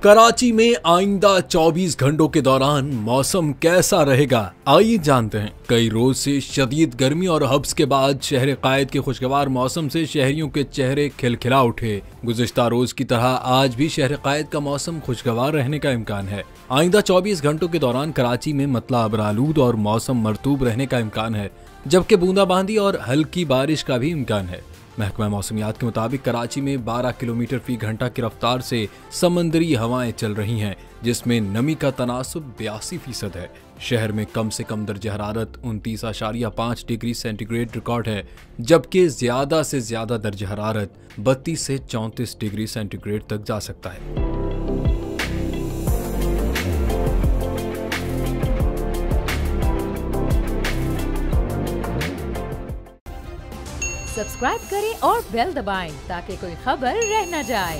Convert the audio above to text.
कराची में आइंदा 24 घंटों के दौरान मौसम कैसा रहेगा, आइए जानते हैं। कई रोज से शदीद गर्मी और हब्स के बाद शहर कायद के खुशगवार मौसम से शहरियों के चेहरे खिलखिला उठे। गुज़िश्ता रोज की तरह आज भी शहर कायद का मौसम खुशगवार रहने का इम्कान है। आइंदा 24 घंटों के दौरान कराची में मतला अबरालूद और मौसम मरतूब रहने का इम्कान है, जबकि बूंदाबांदी और हल्की बारिश का भी इम्कान है। महकमा मौसमियात के मुताबिक कराची में 12 किलोमीटर फी घंटा की रफ्तार से समंदरी हवाएं चल रही हैं, जिसमें नमी का तनासुब 82% है। शहर में कम से कम दर्जा हरारत 29.5 डिग्री सेंटीग्रेड रिकॉर्ड है, जबकि ज्यादा से ज्यादा दर्जा हरारत 32 से 34 डिग्री सेंटीग्रेड तक जा सकता है। सब्सक्राइब करें और बेल दबाएं ताकि कोई खबर रह न जाए।